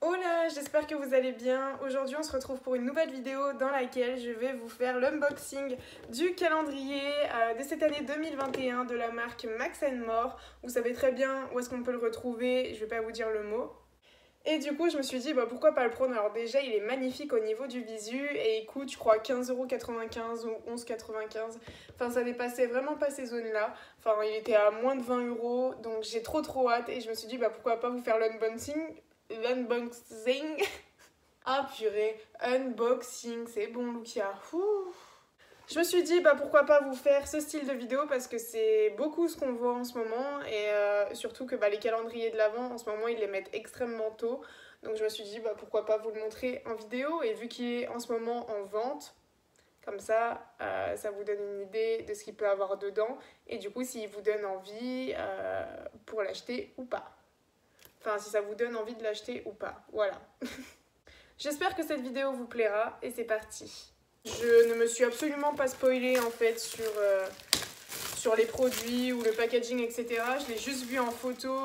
Hola, j'espère que vous allez bien. Aujourd'hui on se retrouve pour une nouvelle vidéo dans laquelle je vais vous faire l'unboxing du calendrier de cette année 2021 de la marque Max & More. Vous savez très bien où est-ce qu'on peut le retrouver, je vais pas vous dire le mot. Et du coup je me suis dit pourquoi pas le prendre. Alors déjà il est magnifique au niveau du visu et il coûte je crois 15,95 € ou 11,95 €. Enfin ça dépassait vraiment pas ces zones là. Enfin il était à moins de 20 € donc j'ai trop hâte et je me suis dit pourquoi pas vous faire l'unboxing. Ah purée, unboxing, c'est bon Lucia. Je me suis dit pourquoi pas vous faire ce style de vidéo parce que c'est beaucoup ce qu'on voit en ce moment et surtout que les calendriers de l'Avent en ce moment ils les mettent extrêmement tôt. Donc je me suis dit pourquoi pas vous le montrer en vidéo et vu qu'il est en ce moment en vente, comme ça, ça vous donne une idée de ce qu'il peut avoir dedans et du coup s'il vous donne envie pour l'acheter ou pas. Enfin, si ça vous donne envie de l'acheter ou pas. Voilà. J'espère que cette vidéo vous plaira et c'est parti. Je ne me suis absolument pas spoilée en fait sur les produits ou le packaging, etc. Je l'ai juste vu en photo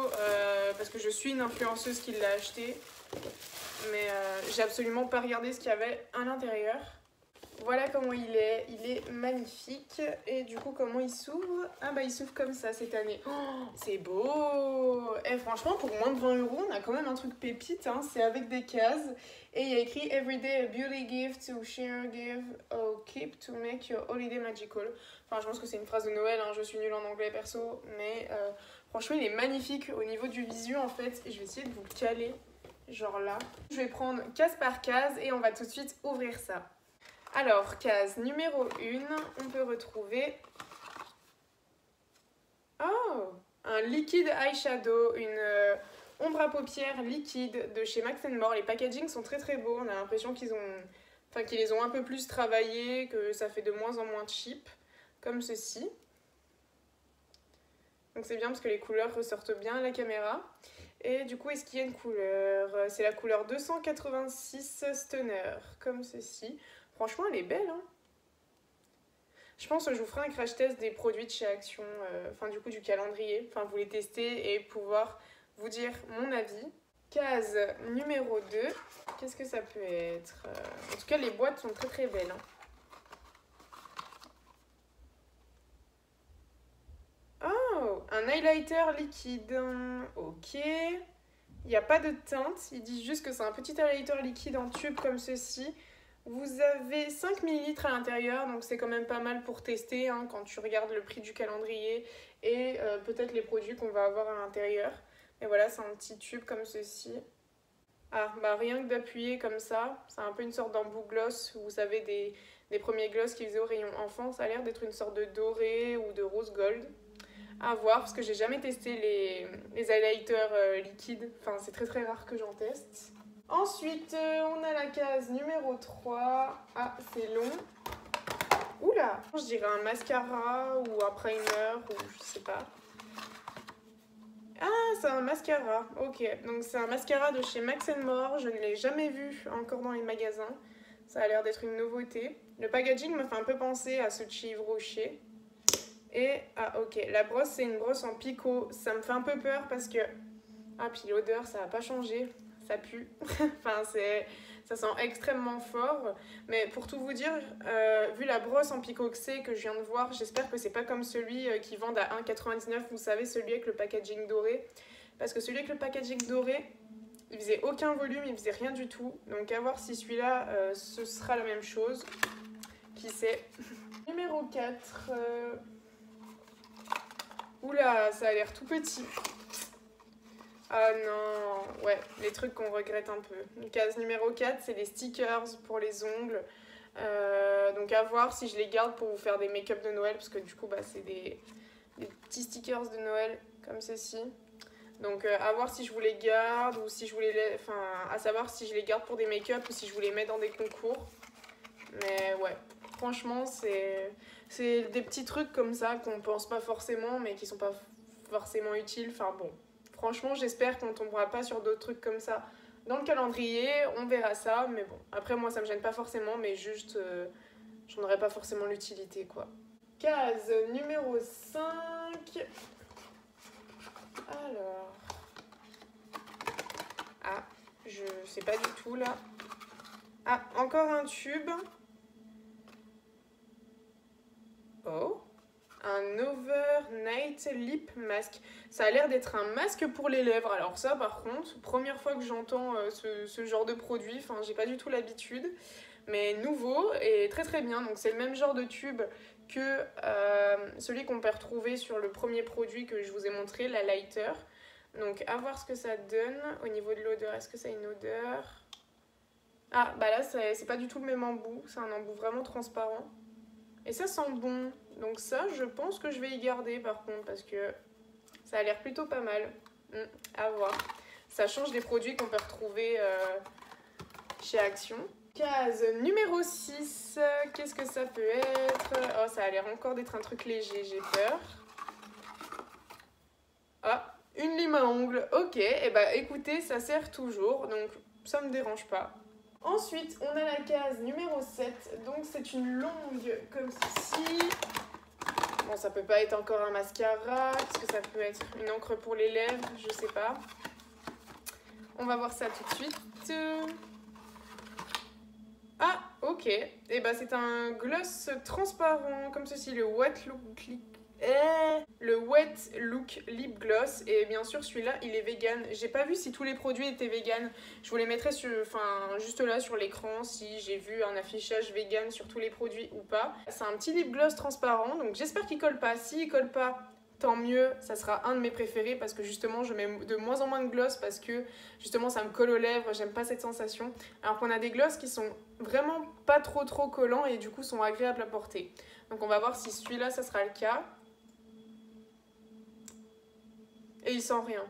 parce que je suis une influenceuse qui l'a acheté. Mais j'ai absolument pas regardé ce qu'il y avait à l'intérieur. Voilà comment il est magnifique. Et du coup comment il s'ouvre? Il s'ouvre comme ça cette année. Oh, c'est beau. Et franchement pour moins de 20 € on a quand même un truc pépite, hein. C'est avec des cases. Et il y a écrit Everyday a beauty gift to share, give or keep to make your holiday magical. Enfin je pense que c'est une phrase de Noël, hein. Je suis nulle en anglais perso. Mais franchement il est magnifique au niveau du visu en fait. Et je vais essayer de vous le caler genre là. Je vais prendre case par case et on va tout de suite ouvrir ça. Alors, case numéro 1, on peut retrouver un liquide eyeshadow, une ombre à paupières liquide de chez Max & More. Les packagings sont très beaux, on a l'impression qu'ils les ont un peu plus travaillés, que ça fait de moins en moins cheap, comme ceci. Donc c'est bien parce que les couleurs ressortent bien à la caméra. Et du coup, est-ce qu'il y a une couleur? C'est la couleur 286 Stunner, comme ceci. Franchement, elle est belle, hein. Je pense que je vous ferai un crash test des produits de chez Action, du coup du calendrier, vous les tester et pouvoir vous dire mon avis. Case numéro 2, qu'est-ce que ça peut être? En tout cas, les boîtes sont très belles, hein. Oh, un highlighter liquide. Ok. Il n'y a pas de teinte, ils disent juste que c'est un petit highlighter liquide en tube comme ceci. Vous avez 5 ml à l'intérieur, donc c'est quand même pas mal pour tester hein, quand tu regardes le prix du calendrier et peut-être les produits qu'on va avoir à l'intérieur. Et voilà, c'est un petit tube comme ceci. Rien que d'appuyer comme ça, c'est un peu une sorte d'embout gloss. Vous savez, des premiers gloss qu'ils faisaient au rayon enfant, ça a l'air d'être une sorte de doré ou de rose gold. À voir, parce que j'ai jamais testé les highlighters liquides. Enfin, c'est très rare que j'en teste. Ensuite, on a la case numéro 3. Ah, c'est long. Oula! Je dirais un mascara ou un primer ou je sais pas. Ah, c'est un mascara. Ok, donc c'est un mascara de chez Max & More. Je ne l'ai jamais vu encore dans les magasins. Ça a l'air d'être une nouveauté. Le packaging me fait un peu penser à ce de chez Yves Rocher. Et, ok, la brosse c'est une brosse en picot. Ça me fait un peu peur parce que... puis l'odeur ça va pas changer. Ça pue. Ça sent extrêmement fort. Mais pour tout vous dire, vu la brosse en picoxé que je viens de voir, j'espère que c'est pas comme celui qui vendent à 1,99 €. Vous savez, celui avec le packaging doré. Parce que celui avec le packaging doré, il faisait aucun volume, il faisait rien du tout. Donc à voir si celui-là, ce sera la même chose. Qui sait. Numéro 4... Oula, ça a l'air tout petit. Ah non, ouais, les trucs qu'on regrette un peu. Case numéro 4, c'est les stickers pour les ongles. Donc à voir si je les garde pour vous faire des make-up de Noël, parce que du coup, c'est des petits stickers de Noël, comme ceci. Donc à voir si je vous les garde, ou si je vous les... à savoir si je les garde pour des make-up, ou si je vous les mets dans des concours. Mais ouais, franchement, c'est des petits trucs comme ça qu'on pense pas forcément, mais qui sont pas forcément utiles. Franchement, j'espère qu'on tombera pas sur d'autres trucs comme ça dans le calendrier. On verra ça, mais bon. Après, moi, ça me gêne pas forcément, mais juste, j'en aurais pas forcément l'utilité, quoi. Case numéro 5. Alors... je sais pas du tout là. Ah, encore un tube. Oh, un Overnight Lip Mask. Ça a l'air d'être un masque pour les lèvres. Alors ça par contre, première fois que j'entends ce genre de produit, enfin j'ai pas du tout l'habitude. Mais nouveau et très très bien. Donc c'est le même genre de tube que celui qu'on peut retrouver sur le premier produit que je vous ai montré, la lighter. Donc à voir ce que ça donne au niveau de l'odeur. Est-ce que ça a une odeur? Ah bah là c'est pas du tout le même embout, c'est un embout vraiment transparent. Et ça sent bon. Donc ça je pense que je vais y garder par contre parce que ça a l'air plutôt pas mal. À voir. Ça change des produits qu'on peut retrouver chez Action. Case numéro 6, qu'est-ce que ça peut être? Oh, ça a l'air encore d'être un truc léger, j'ai peur. Ah, une lime à ongles, ok, et bah écoutez, ça sert toujours, donc ça me dérange pas. Ensuite, on a la case numéro 7, donc c'est une longue comme ceci. Bon, ça peut pas être encore un mascara, parce que ça peut être une encre pour les lèvres, je sais pas. On va voir ça tout de suite. Ah, ok. Et bah c'est un gloss transparent comme ceci, le Wet Look Lip Gloss. Et bien sûr celui-là il est vegan. J'ai pas vu si tous les produits étaient vegan. Je vous les mettrai juste là sur l'écran si j'ai vu un affichage vegan sur tous les produits ou pas. C'est un petit lip gloss transparent, donc j'espère qu'il colle pas. S'il colle pas, tant mieux, ça sera un de mes préférés parce que justement je mets de moins en moins de gloss parce que justement ça me colle aux lèvres, j'aime pas cette sensation. Alors qu'on a des gloss qui sont vraiment pas trop collants et du coup sont agréables à porter. Donc on va voir si celui-là ça sera le cas. Et il sent rien,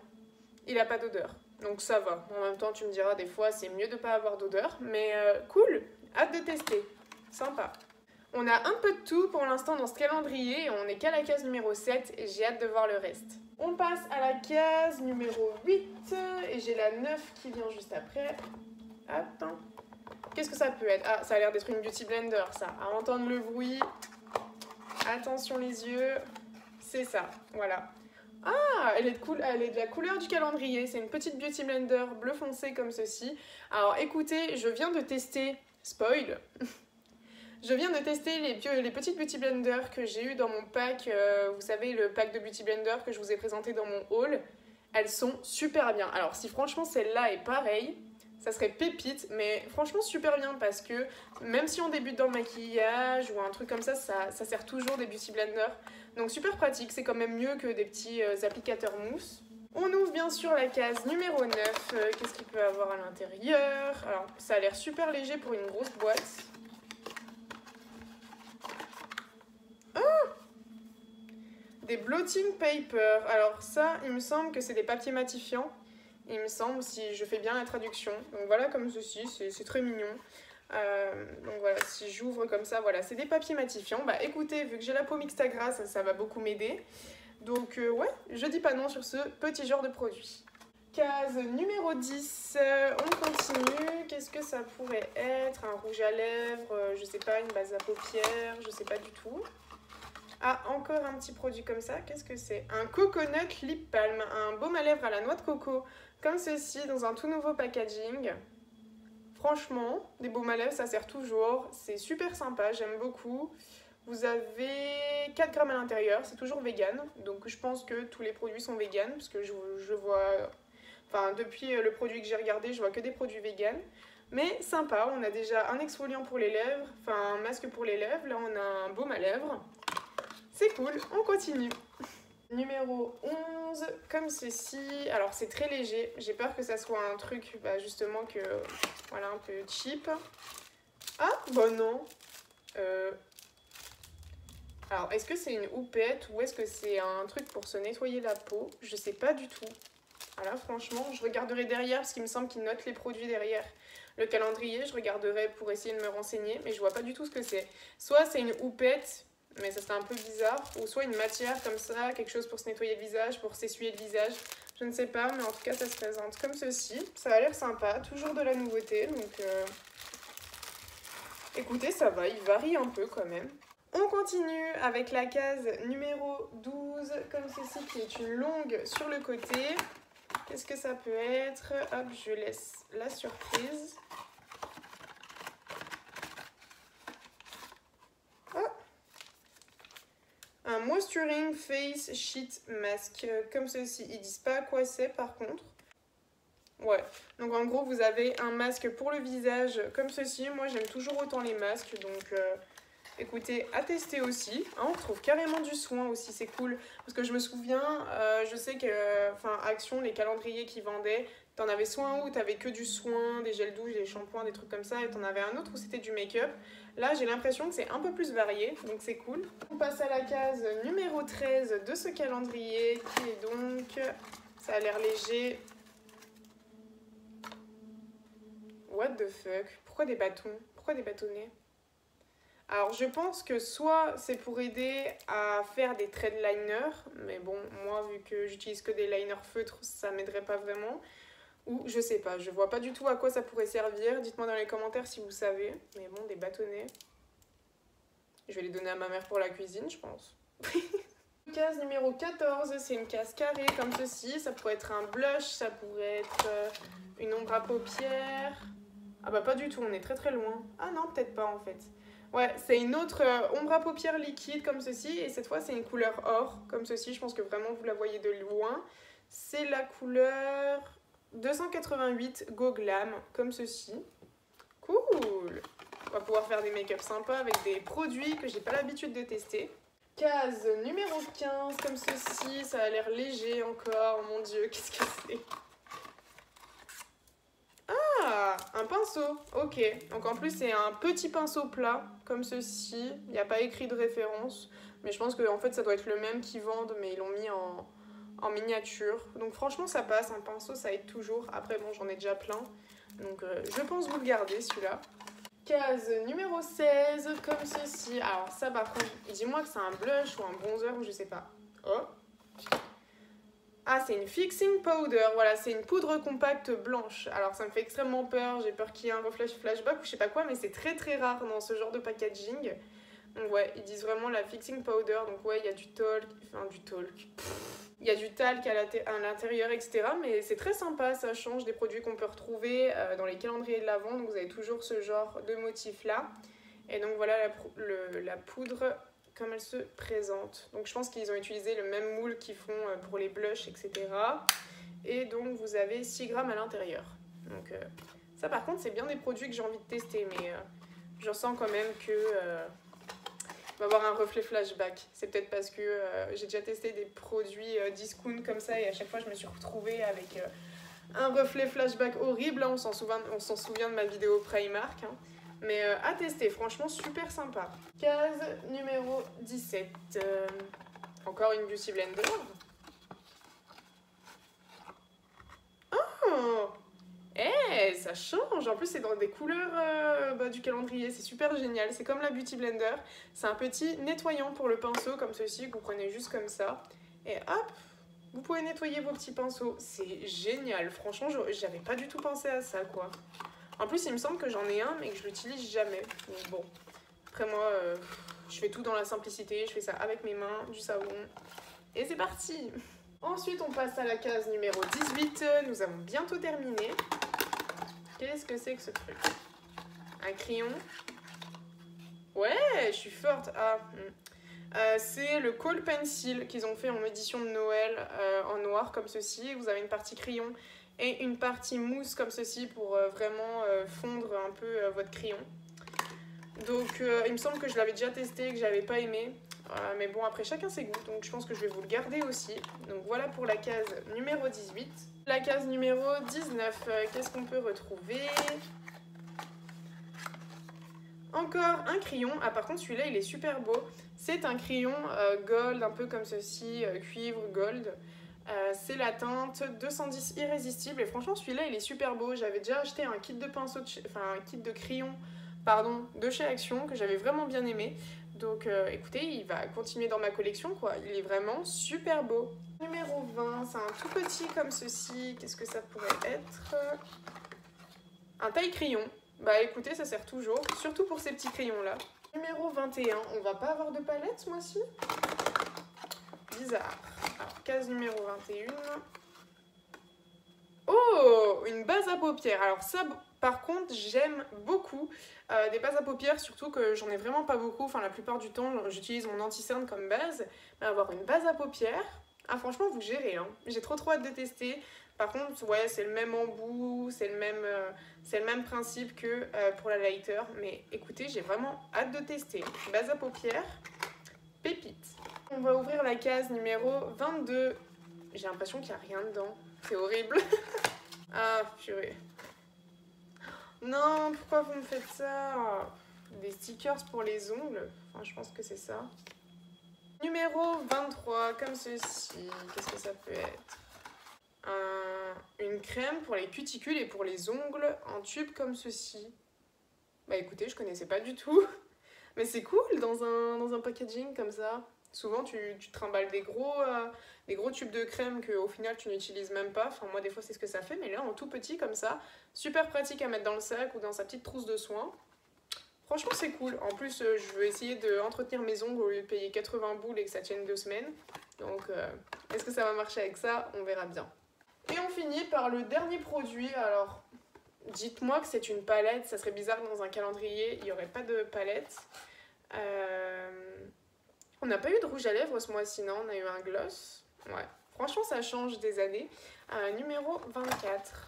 il a pas d'odeur, donc ça va. En même temps tu me diras des fois c'est mieux de pas avoir d'odeur, mais cool, hâte de tester, sympa. On a un peu de tout pour l'instant dans ce calendrier et on n'est qu'à la case numéro 7 et j'ai hâte de voir le reste. On passe à la case numéro 8 et j'ai la 9 qui vient juste après. Attends. Qu'est-ce que ça peut être? Ah, ça a l'air d'être une beauty blender ça. À entendre le bruit. Attention les yeux. C'est ça, voilà. Ah, elle est de la couleur du calendrier. C'est une petite beauty blender bleu foncé comme ceci. Alors écoutez, je viens de tester, spoil. Je viens de tester les petites beauty blenders que j'ai eu dans mon pack, vous savez le pack de beauty blender que je vous ai présenté dans mon haul. Elles sont super bien. Alors si franchement celle-là est pareille, ça serait pépite, mais franchement super bien parce que même si on débute dans le maquillage ou un truc comme ça sert toujours des beauty blenders. Donc super pratique, c'est quand même mieux que des petits applicateurs mousse. On ouvre bien sûr la case numéro 9, qu'est-ce qu'il peut avoir à l'intérieur? Alors ça a l'air super léger pour une grosse boîte. Des blotting paper. Alors ça, il me semble que c'est des papiers matifiants. Il me semble, si je fais bien la traduction. Donc voilà, comme ceci, c'est très mignon. Donc voilà, si j'ouvre comme ça, voilà, c'est des papiers matifiants. Bah écoutez, vu que j'ai la peau mixte à gras, ça va beaucoup m'aider. Donc ouais, je dis pas non sur ce petit genre de produit. Case numéro 10, on continue. Qu'est-ce que ça pourrait être? Un rouge à lèvres, je sais pas, une base à paupières, je sais pas du tout. Ah, encore un petit produit comme ça, qu'est-ce que c'est? Un coconut lip balm, un baume à lèvres à la noix de coco, comme ceci, dans un tout nouveau packaging. Franchement, des baumes à lèvres, ça sert toujours, c'est super sympa, j'aime beaucoup. Vous avez 4 grammes à l'intérieur, c'est toujours vegan, donc je pense que tous les produits sont vegan, parce que je vois... Enfin, depuis le produit que j'ai regardé, je vois que des produits vegan. Mais sympa, on a déjà un exfoliant pour les lèvres, enfin un masque pour les lèvres, là on a un baume à lèvres. C'est cool, on continue. Numéro 11, comme ceci. Alors c'est très léger, j'ai peur que ça soit un truc justement que voilà, un peu cheap. Ah, bah non. Alors est-ce que c'est une houppette ou est-ce que c'est un truc pour se nettoyer la peau? Je sais pas du tout. Voilà, franchement, je regarderai derrière parce qu'il me semble qu'ils notent les produits derrière le calendrier. Je regarderai pour essayer de me renseigner, mais je vois pas du tout ce que c'est. Soit c'est une houppette, mais ça serait un peu bizarre, ou soit une matière comme ça, quelque chose pour se nettoyer le visage, pour s'essuyer le visage. Je ne sais pas, mais en tout cas ça se présente comme ceci. Ça a l'air sympa, toujours de la nouveauté, donc écoutez, ça va, il varie un peu quand même. On continue avec la case numéro 12, comme ceci, qui est une longue sur le côté. Qu'est-ce que ça peut être? Hop, je laisse la surprise. Ah. Un Moisturing Face Sheet Mask, comme ceci. Ils disent pas à quoi c'est par contre. Ouais, donc en gros vous avez un masque pour le visage comme ceci. Moi j'aime toujours autant les masques, donc écoutez, à tester aussi. Hein, on retrouve carrément du soin aussi, c'est cool. Parce que je me souviens, je sais que, Action, les calendriers qu'ils vendaient, t'en avais soit un où t'avais que du soin, des gels douche, des shampoings, des trucs comme ça, et t'en avais un autre où c'était du make-up. Là, j'ai l'impression que c'est un peu plus varié, donc c'est cool. On passe à la case numéro 13 de ce calendrier, qui est donc... Ça a l'air léger. What the fuck? Pourquoi des bâtons? Pourquoi des bâtonnets? Alors je pense que soit c'est pour aider à faire des traits de liner, mais bon, moi vu que j'utilise que des liners feutres, ça m'aiderait pas vraiment. Ou je sais pas, je vois pas du tout à quoi ça pourrait servir. Dites-moi dans les commentaires si vous savez. Mais bon, des bâtonnets. Je vais les donner à ma mère pour la cuisine, je pense. Case numéro 14, c'est une case carrée comme ceci. Ça pourrait être un blush, ça pourrait être une ombre à paupières. Ah bah pas du tout, on est très très loin. Ah non, peut-être pas en fait. Ouais, c'est une autre ombre à paupières liquide comme ceci. Et cette fois, c'est une couleur or comme ceci. Je pense que vraiment vous la voyez de loin. C'est la couleur 288 Go Glam comme ceci. Cool! On va pouvoir faire des make-up sympas avec des produits que j'ai pas l'habitude de tester. Case numéro 15 comme ceci. Ça a l'air léger encore. Mon dieu, qu'est-ce que c'est? Ah, un pinceau, ok. Donc en plus c'est un petit pinceau plat, comme ceci. Il n'y a pas écrit de référence. Mais je pense que en fait ça doit être le même qu'ils vendent, mais ils l'ont mis en miniature. Donc franchement ça passe, un pinceau ça aide toujours. Après bon j'en ai déjà plein. Donc je pense vous le garder celui-là. Case numéro 16, comme ceci. Alors ça par contre, dis-moi que c'est un blush ou un bronzer ou je sais pas. Oh. Ah, c'est une fixing powder, voilà, c'est une poudre compacte blanche. Alors ça me fait extrêmement peur, j'ai peur qu'il y ait un refresh flashback ou je sais pas quoi, mais c'est très très rare dans ce genre de packaging. Donc ouais, ils disent vraiment la fixing powder, donc ouais, il y a du talc, il y a du talc à l'intérieur, etc. Mais c'est très sympa, ça change des produits qu'on peut retrouver dans les calendriers de l'Avent, donc vous avez toujours ce genre de motif là. Et donc voilà la poudre comme elle se présente. Donc je pense qu'ils ont utilisé le même moule qu'ils font pour les blushs, etc. Et donc vous avez 6 grammes à l'intérieur. Donc ça par contre c'est bien des produits que j'ai envie de tester, mais je sens quand même que va avoir un reflet flashback. C'est peut-être parce que j'ai déjà testé des produits discount comme ça et à chaque fois je me suis retrouvée avec un reflet flashback horrible. On s'en souvient de ma vidéo Primark. Hein. Mais à tester, franchement super sympa. Case numéro 17. Encore une Beauty Blender. Oh! Eh, ça change. En plus, c'est dans des couleurs du calendrier. C'est super génial. C'est comme la Beauty Blender. C'est un petit nettoyant pour le pinceau, comme ceci, que vous prenez juste comme ça. Et hop, vous pouvez nettoyer vos petits pinceaux. C'est génial. Franchement, j'avais pas du tout pensé à ça, quoi. En plus, il me semble que j'en ai un, mais que je l'utilise jamais. Donc bon, après moi, je fais tout dans la simplicité. Je fais ça avec mes mains, du savon. Et c'est parti! Ensuite, on passe à la case numéro 18. Nous avons bientôt terminé. Qu'est-ce que c'est que ce truc? Un crayon. Ouais, je suis forte. Ah, c'est le Kohl Pencil qu'ils ont fait en édition de Noël en noir comme ceci. Vous avez une partie crayon et une partie mousse comme ceci pour vraiment fondre un peu votre crayon. Donc il me semble que je l'avais déjà testé et que j'avais pas aimé. Mais bon, après chacun ses goûts, donc je pense que je vais vous le garder aussi. Donc voilà pour la case numéro 18. La case numéro 19, qu'est-ce qu'on peut retrouver? Encore un crayon. Ah par contre celui-là il est super beau. C'est un crayon gold, un peu comme ceci, cuivre gold. C'est la teinte 210 Irrésistible et franchement celui-là il est super beau. J'avais déjà acheté un kit de pinceau, un kit de crayon pardon, de chez Action que j'avais vraiment bien aimé. Donc écoutez, il va continuer dans ma collection quoi. Il est vraiment super beau. Numéro 20, c'est un tout petit comme ceci. Qu'est-ce que ça pourrait être? Un taille crayon. Bah écoutez, ça sert toujours, surtout pour ces petits crayons là. Numéro 21, on va pas avoir de palette ce mois-ci? Bizarre. Alors, case numéro 21. Oh, une base à paupières. Alors ça, par contre, j'aime beaucoup des bases à paupières, surtout que j'en ai vraiment pas beaucoup. Enfin, la plupart du temps, j'utilise mon anti-cerne comme base. Mais avoir une base à paupières, ah franchement, vous gérez, hein. J'ai trop hâte de tester. Par contre, ouais, c'est le même embout, c'est le même principe que pour la lighter. Mais écoutez, j'ai vraiment hâte de tester. Base à paupières, pépite. On va ouvrir la case numéro 22. J'ai l'impression qu'il n'y a rien dedans. C'est horrible. Ah, purée. Non, pourquoi vous me faites ça? Des stickers pour les ongles. Enfin, je pense que c'est ça. Numéro 23, comme ceci. Qu'est-ce que ça peut être? Une crème pour les cuticules et pour les ongles en tube comme ceci. Bah écoutez, je connaissais pas du tout. Mais c'est cool dans un packaging comme ça. Souvent, tu trimbales des gros tubes de crème qu'au final, tu n'utilises même pas. Enfin, moi, des fois, c'est ce que ça fait. Mais là, en tout petit, comme ça, super pratique à mettre dans le sac ou dans sa petite trousse de soins. Franchement, c'est cool. En plus, je veux essayer d'entretenir mes ongles au lieu de payer 80 boules et que ça tienne 2 semaines. Donc, est-ce que ça va marcher avec ça? On verra bien. Et on finit par le dernier produit. Alors, dites-moi que c'est une palette. Ça serait bizarre que dans un calendrier, il n'y aurait pas de palette. On n'a pas eu de rouge à lèvres ce mois-ci, non? On a eu un gloss. Ouais, franchement, ça change des années. Numéro 24.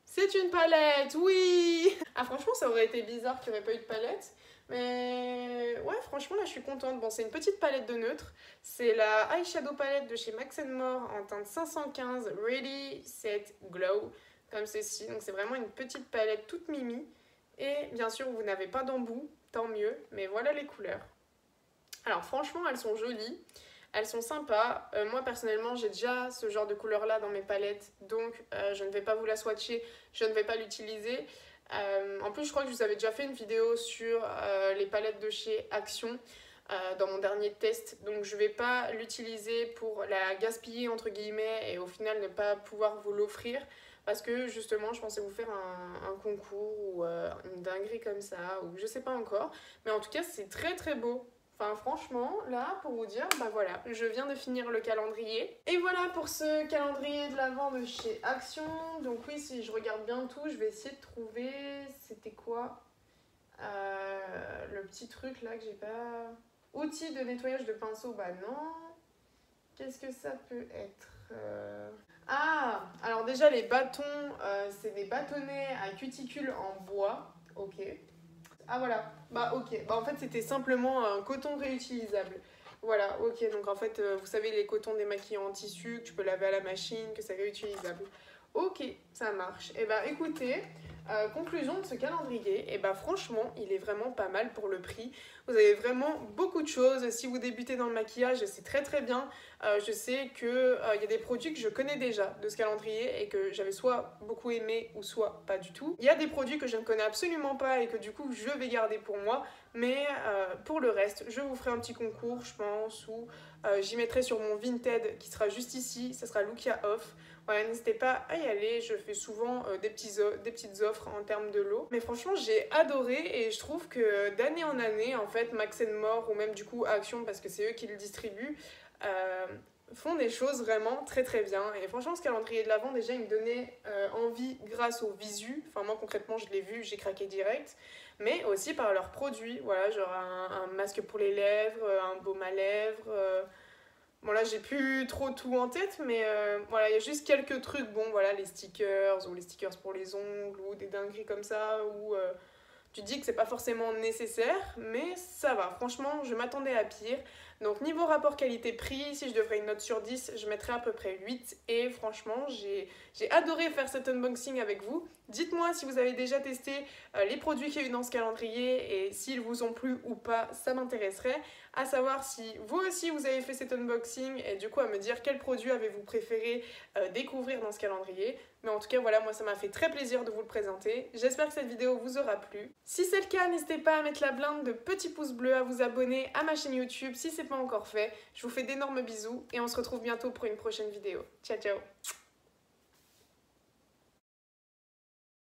C'est une palette, oui! Ah, franchement, ça aurait été bizarre qu'il n'y aurait pas eu de palette. Mais ouais, franchement, là, je suis contente. Bon, c'est une petite palette de neutre. C'est la Eyeshadow Palette de chez Max More en teinte 515 Ready, Set, Glow. Comme ceci. Donc, c'est vraiment une petite palette toute mimi. Et bien sûr, vous n'avez pas d'embout, tant mieux. Mais voilà les couleurs. Alors franchement, elles sont jolies, elles sont sympas. Moi personnellement, j'ai déjà ce genre de couleur là dans mes palettes, donc je ne vais pas vous la swatcher, je ne vais pas l'utiliser. En plus, je crois que je vous avais déjà fait une vidéo sur les palettes de chez Action dans mon dernier test, donc je ne vais pas l'utiliser pour la gaspiller entre guillemets et au final ne pas pouvoir vous l'offrir. Parce que justement, je pensais vous faire un concours ou une dinguerie comme ça, ou je sais pas encore. Mais en tout cas, c'est très très beau. Enfin franchement, là, pour vous dire, bah voilà, je viens de finir le calendrier. Et voilà pour ce calendrier de l'Avent de chez Action. Donc oui, si je regarde bien tout, je vais essayer de trouver... C'était quoi le petit truc là que j'ai pas... Outils de nettoyage de pinceau, bah non. Qu'est-ce que ça peut être Ah, alors déjà les bâtons, c'est des bâtonnets à cuticules en bois. Ok. Ah voilà, bah ok, bah en fait c'était simplement un coton réutilisable. Voilà, ok, donc en fait vous savez les cotons démaquillants en tissu que tu peux laver à la machine, que c'est réutilisable. Ok, ça marche. Et bah écoutez, conclusion de ce calendrier, et bah franchement il est vraiment pas mal pour le prix. Vous avez vraiment beaucoup de choses. Si vous débutez dans le maquillage, c'est très très bien. Je sais qu'il y a des produits que je connais déjà de ce calendrier et que j'avais soit beaucoup aimé ou soit pas du tout. Il y a des produits que je ne connais absolument pas et que du coup je vais garder pour moi. Mais pour le reste, je vous ferai un petit concours, je pense, où j'y mettrai sur mon Vinted qui sera juste ici. Ça sera Lukia Off. Voilà, n'hésitez pas à y aller, je fais souvent des petites offres en termes de lot. Mais franchement, j'ai adoré et je trouve que d'année en année, en fait, Max More ou même du coup Action, parce que c'est eux qui le distribuent, font des choses vraiment très très bien. Et franchement, ce calendrier de l'Avent, déjà, il me donnait envie grâce au visu. Enfin, moi, concrètement, je l'ai vu, j'ai craqué direct. Mais aussi par leurs produits, voilà, genre un masque pour les lèvres, un baume à lèvres... Bon là j'ai plus trop tout en tête mais voilà il y a juste quelques trucs, bon voilà les stickers ou les stickers pour les ongles ou des dingueries comme ça où tu te dis que c'est pas forcément nécessaire mais ça va, franchement je m'attendais à pire. Donc niveau rapport qualité-prix, si je devrais une note sur 10, je mettrais à peu près 8 et franchement j'ai adoré faire cet unboxing avec vous. Dites-moi si vous avez déjà testé les produits qu'il y a eu dans ce calendrier et s'ils vous ont plu ou pas, ça m'intéresserait. À savoir si vous aussi vous avez fait cet unboxing et du coup à me dire quel produit avez-vous préféré découvrir dans ce calendrier. Mais en tout cas voilà, moi ça m'a fait très plaisir de vous le présenter. J'espère que cette vidéo vous aura plu. Si c'est le cas, n'hésitez pas à mettre la blinde de petits pouces bleus, à vous abonner à ma chaîne YouTube si c'est pas encore fait. Je vous fais d'énormes bisous et on se retrouve bientôt pour une prochaine vidéo. Ciao ciao.